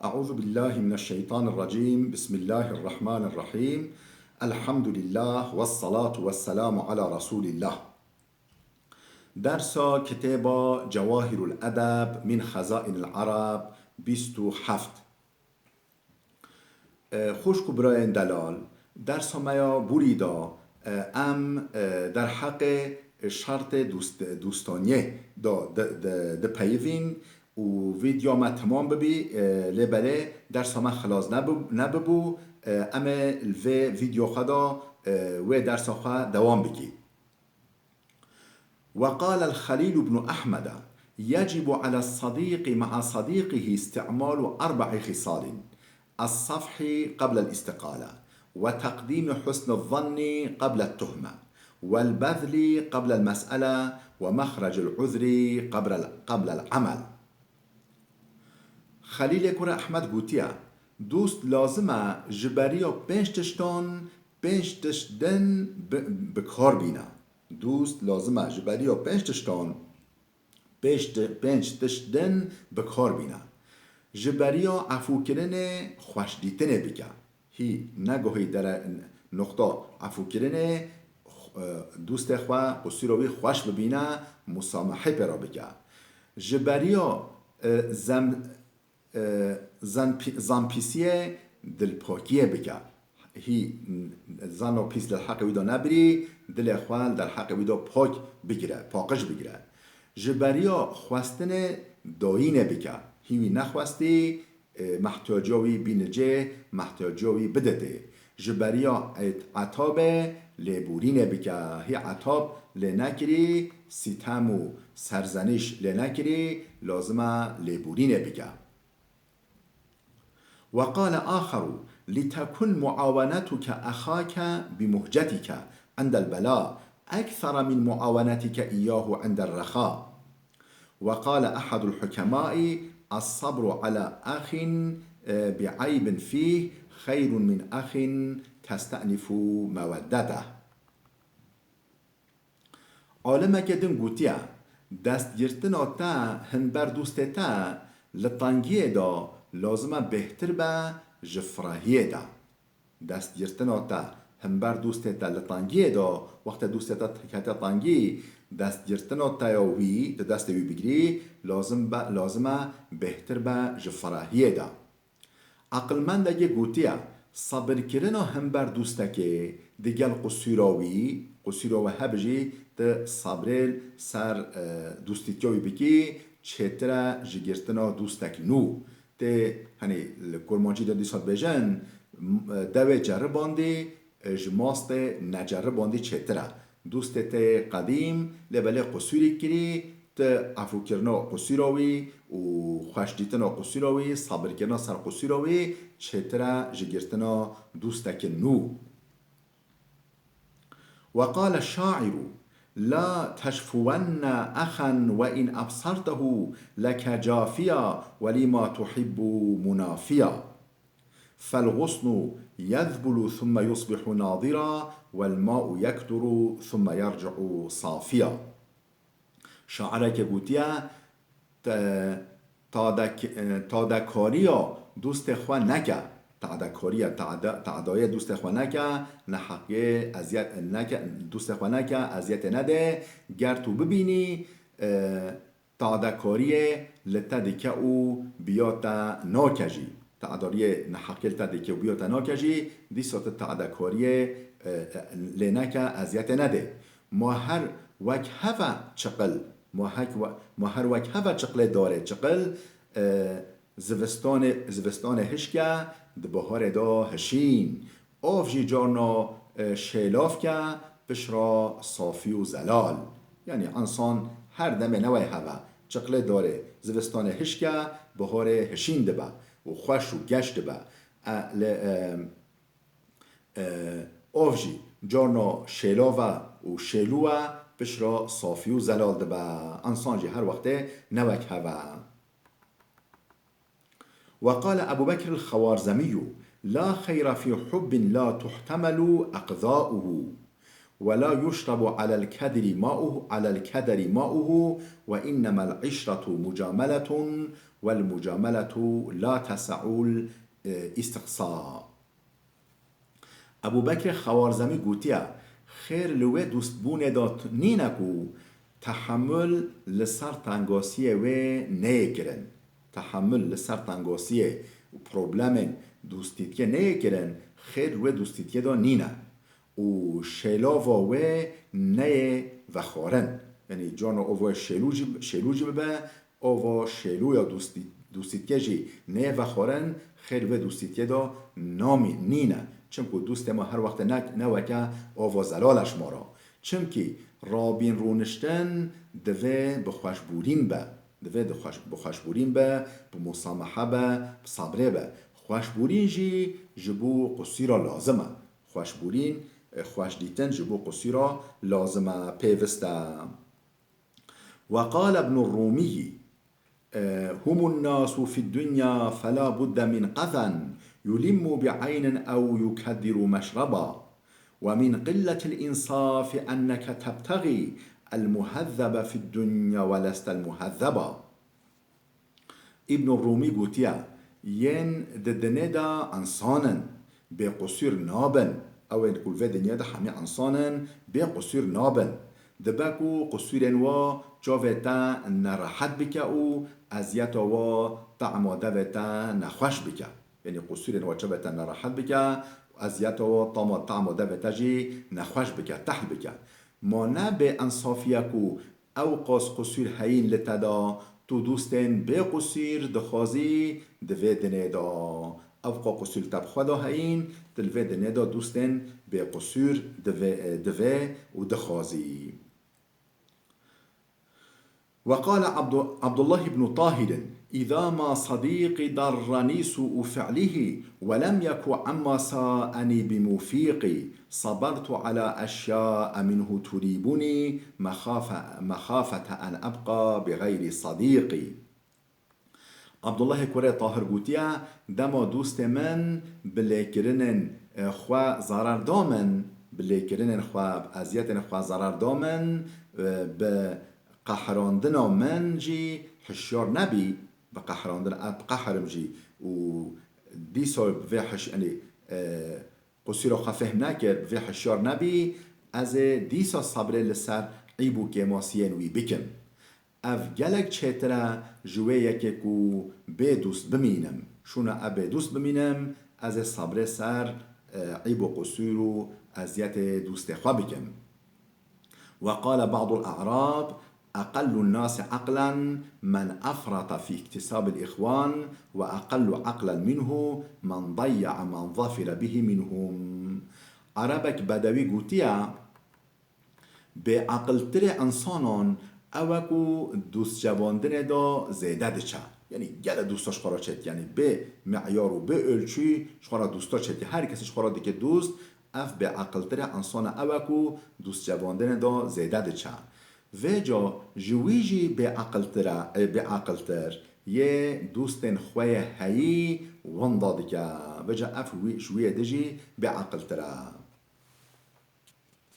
أعوذ بالله من الشيطان الرجيم. بسم الله الرحمن الرحيم. الحمد لله والصلاة والسلام على رسول الله. درس كتاب جواهر الأدب من خزائن العرب 27. خوشک برای دلال درس ما بوریدا ام در حق شرط دوستانیه دا پیوین و ویدیو ما تمام ببی لبله درس ما خلاص نببو اما الوی ویدیو خدا و درس خدا دوام بکی. وقال الخليل بن أحمد يجب على الصديق مع صديقه استعمال 4 خصال: الصفح قبل الاستقالة، وتقديم حسن الظن قبل التهمة، والبذل قبل المسألة، ومخرج العذر قبل العمل. خلیل کور احمد گوتیا دوست لازمه جبری و پنج تشتن بکار بینه. دوست لازمه جبری و پنج تشتن بکار بینه. جبری و عفو کردن خوش دیتنه بکه. هی نگوهی در نقطه عفو کردن دوست خواه قصیروی خوش ببینه مسامحه پرا بکه. جبری و زنپیسیه دلپاکیه بکه. هی زن و پیس در حق ویدا نبری دل خوال در حق ویدا پاکش بگیره. جبریا خواستن داینه بکه. هیوی نخواستی محتاجاوی بینجه محتاجاوی بدده. جبریا عطاب لبورینه بکه. هی عطاب لنکری ستم و سرزنش لنکری لازمه لبورینه بکه. وقال آخر لتكن معاونتك أخاك بمهجتك عند البلاء أكثر من معاونتك إياه عند الرخاء. وقال أحد الحكماء الصبر على أخ بعيب فيه خير من أخ تستأنف مودته. عالمه که دن گوتیا دست گرتنا تا هنبر دوسته تا لطنگیه دا لازمه بهتر به جفراهیه دا. دست گرتنا تا هنبر دوسته تا لطنگیه دا وقت دوسته تا کتا طنگی دست گرتنا تا یاوی تا دست وی بگیری لازمه بهتر به جفراهیه دا. عقل من دگه گوتیا صبر کرنا هنبر دوسته که دیگل قصیراوی هبجی تا صبرل سر دوستیتیاوی بکی چهتره جگرتنا دوستک نو ته هنی کرمانچی دا دیسات بجن دوه جرباندی جماست نجرباندی چهتره دوست ته قدیم لبله قصیری کری ته عفو کرنا قصیراوی و خوش دیتنا قصیراوی صبر کرنا سر قصیراوی چهتره جگرتنا دوستک نو. وقال الشاعر لا تشفون أخا وإن أبصرته لك جافيا ولما تحب منافيا. فالغصن يذبل ثم يصبح ناضرا والماء يكتر ثم يرجع صافيا. شاعرك گوتیا تادکاریا دوست خواه نکه تعداکاری تعدای دوست خواه نکه نحقه ازیت نکه دوست خواه نکه ازیت نده گر تو ببینی تعداکاری لتا دکه او بیاتا ناکجی تعداری نحقه لتا دکه او بیاتا ناکجی دیسات تعداکاری لنکه ازیت نده. ما هر وک هفا چقل ما هر وک هفا چقل داره چقل زوستان هشکه ده بهار دا هشین آف جی جارنا شیلاف که بشرا صافی و زلال. یعنی انسان هر دم نوی هوا چقله داره زوستان هشکه بهار هشین ده با و خوش و گشت با آف جی جارنا شیلاف و شیلوه بشرا صافی و زلال ده با انسان جی هر وقت نوی هوا. وقال أبو بكر الخوارزمي لا خير في حب لا تحتمل أقضاؤه ولا يشرب على الكدر ماؤه وإنما العشرة مجاملة والمجاملة لا تسع الاستقصاء. ابو بکر خوارزمی گوتیا خیر لوه دوست بونه دات نینکو تحمل لسر تنگاسیه و نیکرن. تحمل لسر تنگاسیه و پروبلم دوستیت که نیکرن خیر لوه دوستیت که دا نینه و شلاوا و نه و خارن. یعنی جان اوه شلوجی ببه اوه شلو یا دوستیت که جی نه و خارن خیر لوه دوستیت که دا نامی نینه. چمکو دوست ما هر وقت نوکه آوا زلالش ما را. چمکی رابین رونشتن دوه بخوشبورین به. دوه بخوشبورین به، بمسامحه به، بصبره به. خوشبورین جی جبو قصی را لازمه. خوشبورین خوش دیتن جبو قصی را لازمه پیوسته. وقال ابن الرومي هم الناس في الدنيا فلا بد من قذى يلم بعين أو يكدر مشربا ومن قلة الإنصاف أنك تبتغي المهذب في الدنيا ولست المهذبا. ابن الرومي قوتيا ين ددنه دا انسانا بقصير نابن او نقول في دنيا دا حمي انسانا بقصير نابن دباكو قصير و جاوتا نراحت بك او ازيات و طعم داوتا نخوش بك. يعني قصير و جاوتا نراحت بك ازيات و طعم داوتا جي نخوش بك تحل بك. ما نبي انصافيكو او قصير هين لتدا تو دوستن به قصیر دخوازی دوه دنه دا افقا قصیر تب خدا هین دلوه دنه دا دوستن به قصیر دوه و دخوازی. وقال عبد الله بن طاهر إذا ما صديقي ضرني سوء فعله ولم يك عما ساءني بموفيقي صبرت على أشياء منه تريبني مخافة أن أبقى بغير صديقي. عبد الله كوري طاهر قوتيا دما دوست من بلكرنن خوا ضرر دامن بلكرنن خوا أزيتن خوا ضرر دامن بقهراندنا من جي حشيار نبي بقهراندنا بقهرم جي و دي سال في حش يعني قصيرو خفهم نكر في حشيار نبي از ديسا صبر لسر عيبو كماسيين وي بكم اف گلک چتره جوه که کو به دوست بمینم شونه ابه دوست بمینم از صبر سر عیب و قصور و ازیت دوست خواه بکم. وقال بعض الأعراب أقل الناس عقلا من أفرط في اكتساب الإخوان وأقل عقلا منه من ضيع من ظفر به منهم. عربك بدوي قوتيا بعقل تر انسانان اوکو دوست جواندن دا زیده دچه یعنی گل دوستاش خورا چد یعنی به معیار و به ölçü شخورا دوستا چد هر کسی شخورا دیگه دوست اف به عقل تر انسان اوکو دوست جواندن دا زیده دچه و جا جویجی به عقل تر یه دوستن خواه هایی واندا دیگه و جا اف شویه دیجی به عقل تره.